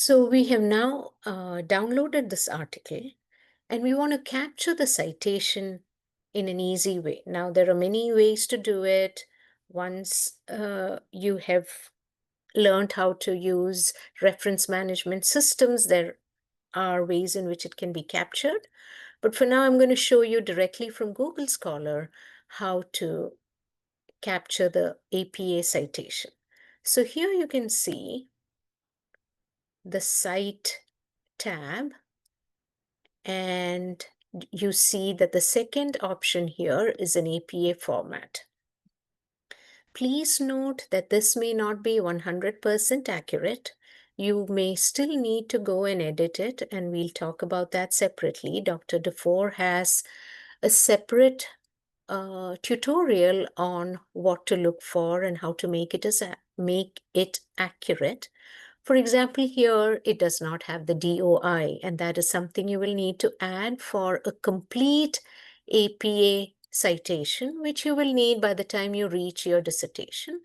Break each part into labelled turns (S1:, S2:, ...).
S1: So we have now downloaded this article and we want to capture the citation in an easy way. Now, there are many ways to do it. Once you have learned how to use reference management systems, there are ways in which it can be captured. But for now, I'm going to show you directly from Google Scholar how to capture the APA citation. So here you can see the Cite tab, and you see that the second option here is an APA format. Please note that this may not be 100% accurate. You may still need to go and edit it, and we'll talk about that separately. Dr. DeFore has a separate tutorial on what to look for and how to make it accurate. For example, here it does not have the DOI, and that is something you will need to add for a complete APA citation, which you will need by the time you reach your dissertation.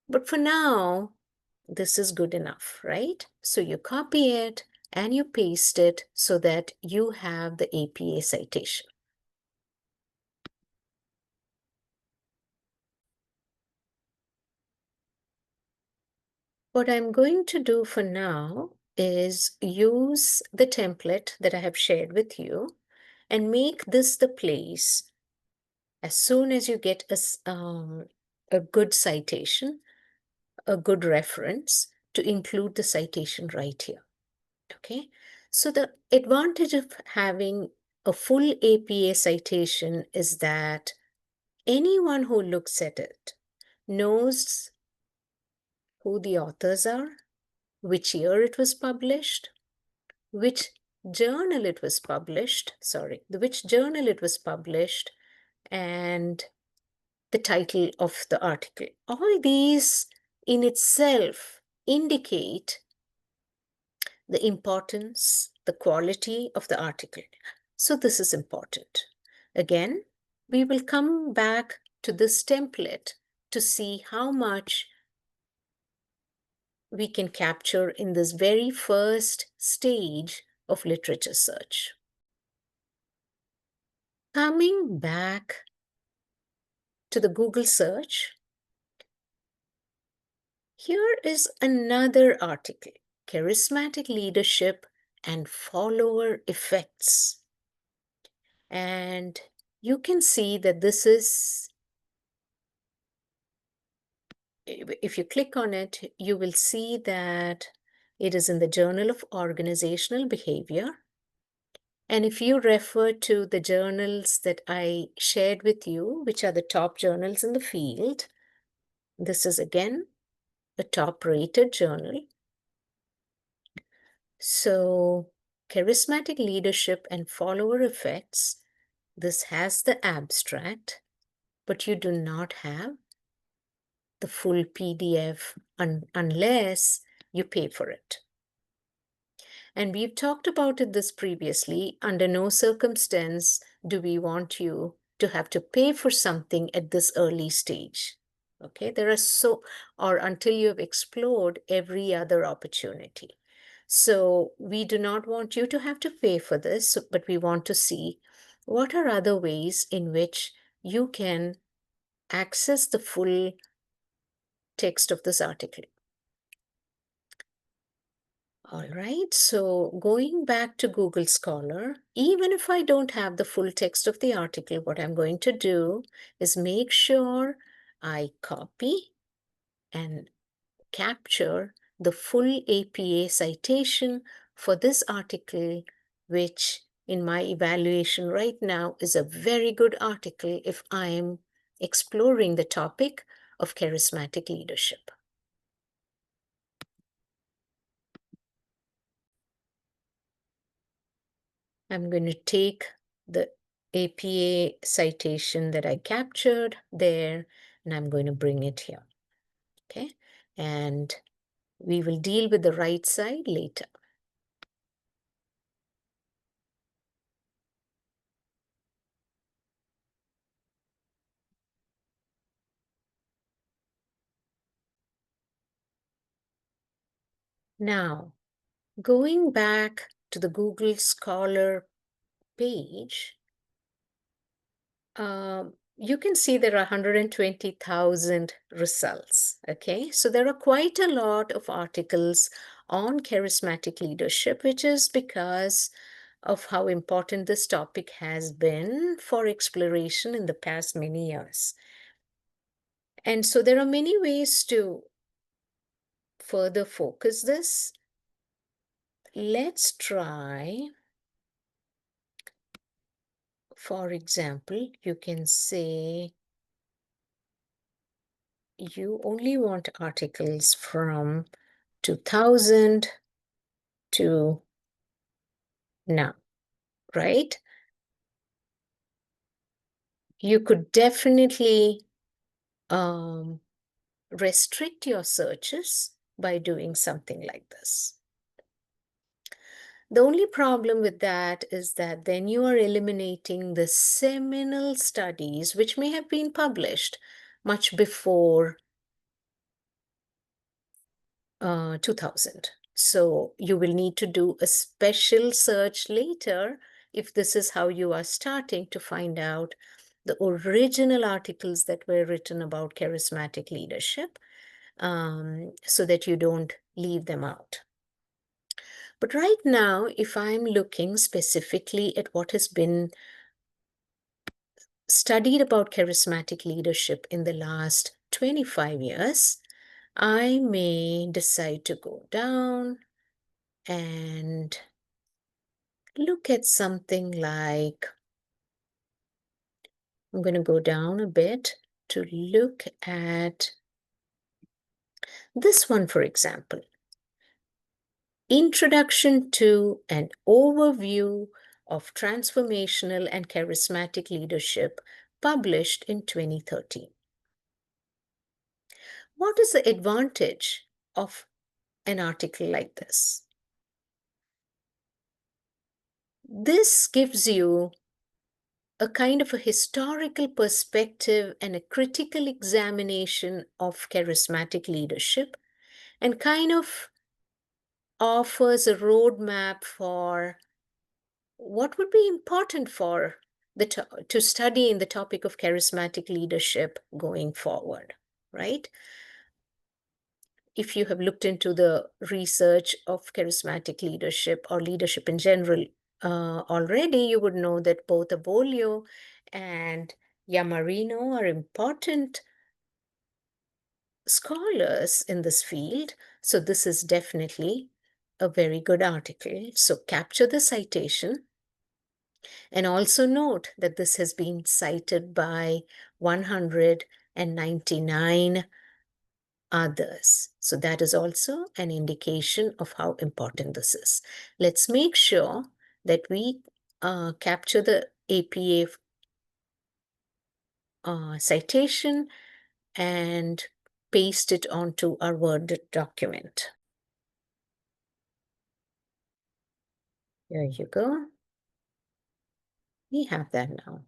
S1: But for now, this is good enough, right? So you copy it and you paste it so that you have the APA citation. What I'm going to do for now is use the template that I have shared with you and make this the place as soon as you get a good citation, a good reference, to include the citation right here. Okay, so the advantage of having a full APA citation is that anyone who looks at it knows who the authors are, which year it was published, which journal it was published, and the title of the article. All these in itself indicate the importance, the quality of the article. So this is important. Again, we will come back to this template to see how much we can capture in this very first stage of literature search. Coming back to the Google search, here is another article, Charismatic Leadership and Follower Effects. And you can see that this is, if you click on it, you will see that it is in the Journal of Organizational Behavior. And if you refer to the journals that I shared with you, which are the top journals in the field, this is again a top-rated journal. So, Charismatic Leadership and Follower Effects, this has the abstract, but you do not have the full PDF unless you pay for it. And we've talked about this previously. Under no circumstance do we want you to have to pay for something at this early stage. Okay, or until you have explored every other opportunity. So we do not want you to have to pay for this, but we want to see what are other ways in which you can access the full text of this article. All right, so going back to Google Scholar, even if I don't have the full text of the article, what I'm going to do is make sure I copy and capture the full APA citation for this article, which in my evaluation right now is a very good article if I'm exploring the topic of charismatic leadership. I'm going to take the APA citation that I captured there, and I'm going to bring it here. Okay, and we will deal with the right side later. Now, going back to the Google Scholar page, you can see there are 120,000 results, okay? So there are quite a lot of articles on charismatic leadership, which is because of how important this topic has been for exploration in the past many years. And so there are many ways to further focus this. Let's try, for example, you can say you only want articles from 2000 to now, right? You could definitely restrict your searches by doing something like this. The only problem with that is that then you are eliminating the seminal studies which may have been published much before 2000. So you will need to do a special search later if this is how you are starting to find out the original articles that were written about charismatic leadership, so that you don't leave them out. But right now, if I'm looking specifically at what has been studied about charismatic leadership in the last 25 years, I may decide to go down and look at something like, I'm going to go down a bit to look at this one, for example. Introduction to an Overview of Transformational and Charismatic Leadership, published in 2013. What is the advantage of an article like this? This gives you a kind of a historical perspective and a critical examination of charismatic leadership, and kind of offers a roadmap for what would be important for to study in the topic of charismatic leadership going forward, right? If you have looked into the research of charismatic leadership or leadership in general already, you would know that both Abolio and Yamarino are important scholars in this field. So this is definitely a very good article. So capture the citation, and also note that this has been cited by 199 others. So that is also an indication of how important this is. Let's make sure that we capture the APA citation and paste it onto our Word document. There you go. We have that now.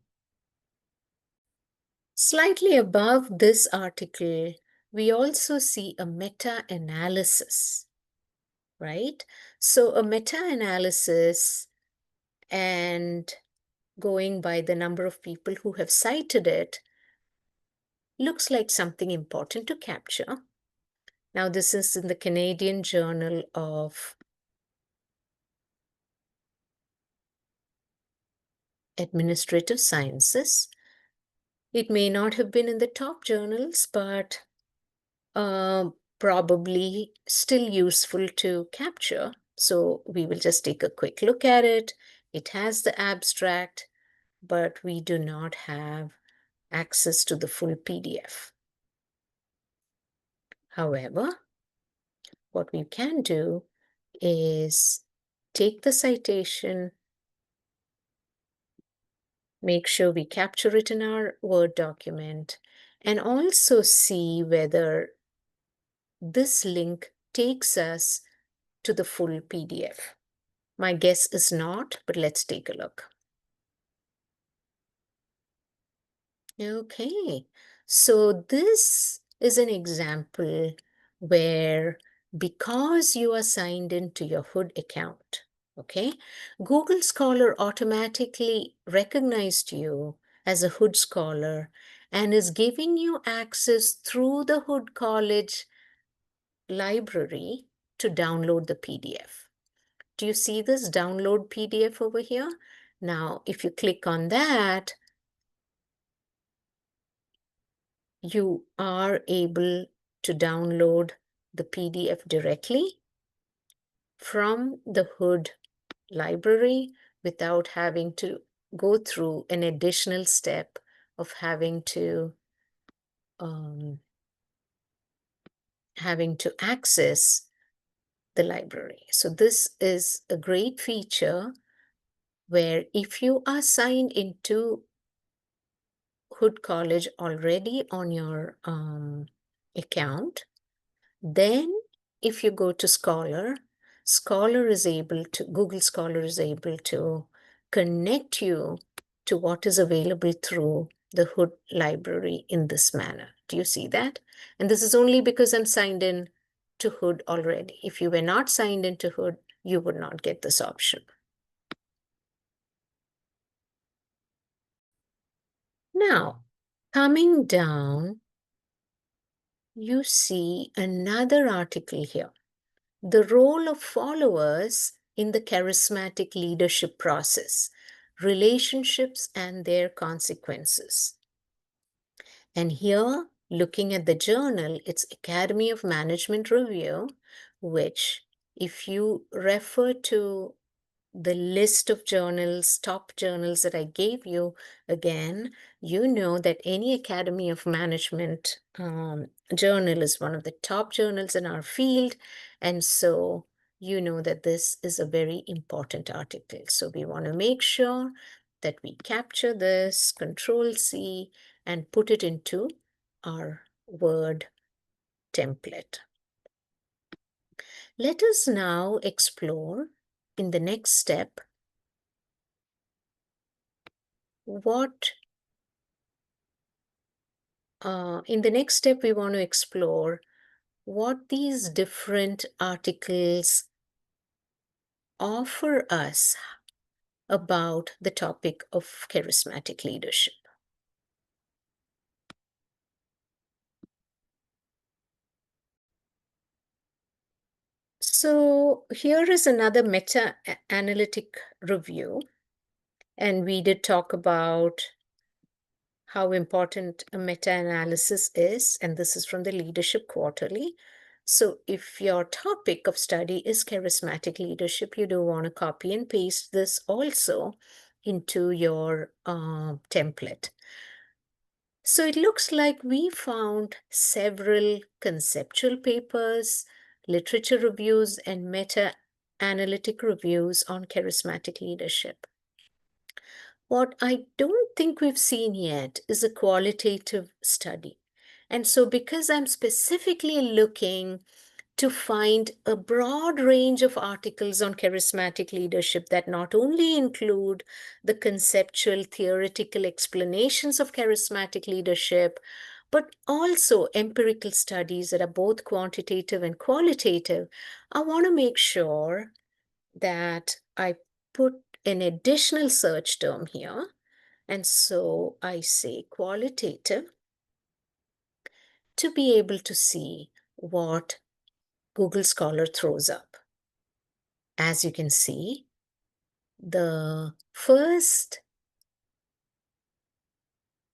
S1: Slightly above this article, we also see a meta-analysis, right? So a meta-analysis, and going by the number of people who have cited it, looks like something important to capture. Now, this is in the Canadian Journal of Administrative Sciences. It may not have been in the top journals, but probably still useful to capture. So we will just take a quick look at it. It has the abstract, but we do not have access to the full PDF. However, what we can do is take the citation, make sure we capture it in our Word document, and also see whether this link takes us to the full PDF. My guess is not, but let's take a look. Okay, so this is an example where because you are signed into your Hood account. Okay, Google Scholar automatically recognized you as a Hood Scholar and is giving you access through the Hood College library to download the PDF. Do you see this download PDF over here? Now, if you click on that, you are able to download the PDF directly from the Hood library without having to go through an additional step of having to access the library. So this is a great feature where if you are signed into Hood College already on your account, then if you go to Scholar, Google Scholar is able to connect you to what is available through the Hood library in this manner. Do you see that? And this is only because I'm signed in to Hood already. If you were not signed into Hood, you would not get this option. Now, coming down, you see another article here. The role of followers in the charismatic leadership process, relationships and their consequences. And here, looking at the journal, it's Academy of Management Review, which if you refer to the list of journals, top journals that I gave you, again, you know that any Academy of Management journal is one of the top journals in our field. And so you know that this is a very important article. So we want to make sure that we capture this, Control-C, and put it into our Word template. Let us now explore in the next step in the next step, we want to explore what these different articles offer us about the topic of charismatic leadership. So here is another meta-analytic review, and we did talk about how important a meta-analysis is, and this is from the Leadership Quarterly. So if your topic of study is charismatic leadership, you do want to copy and paste this also into your template. So it looks like we found several conceptual papers, literature reviews, and meta-analytic reviews on charismatic leadership. What I don't think we've seen yet is a qualitative study. And so because I'm specifically looking to find a broad range of articles on charismatic leadership that not only include the conceptual theoretical explanations of charismatic leadership, but also empirical studies that are both quantitative and qualitative, I want to make sure that I put an additional search term here. And so I say qualitative to be able to see what Google Scholar throws up. As you can see, the first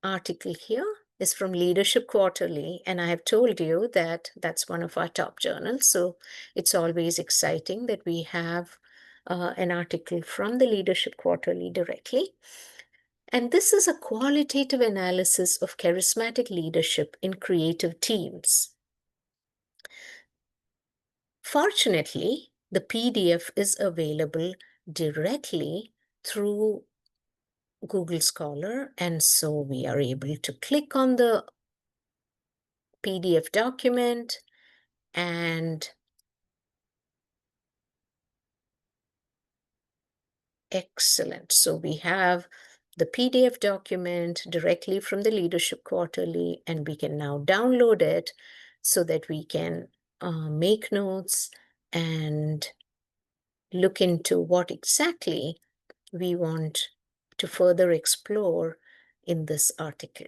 S1: article here is from Leadership Quarterly, and I have told you that that's one of our top journals. So it's always exciting that we have an article from the Leadership Quarterly directly. And this is a qualitative analysis of charismatic leadership in creative teams. Fortunately, the PDF is available directly through Google Scholar, and so we are able to click on the PDF document and excellent. So we have the PDF document directly from the Leadership Quarterly, and we can now download it so that we can make notes and look into what exactly we want to further explore in this article.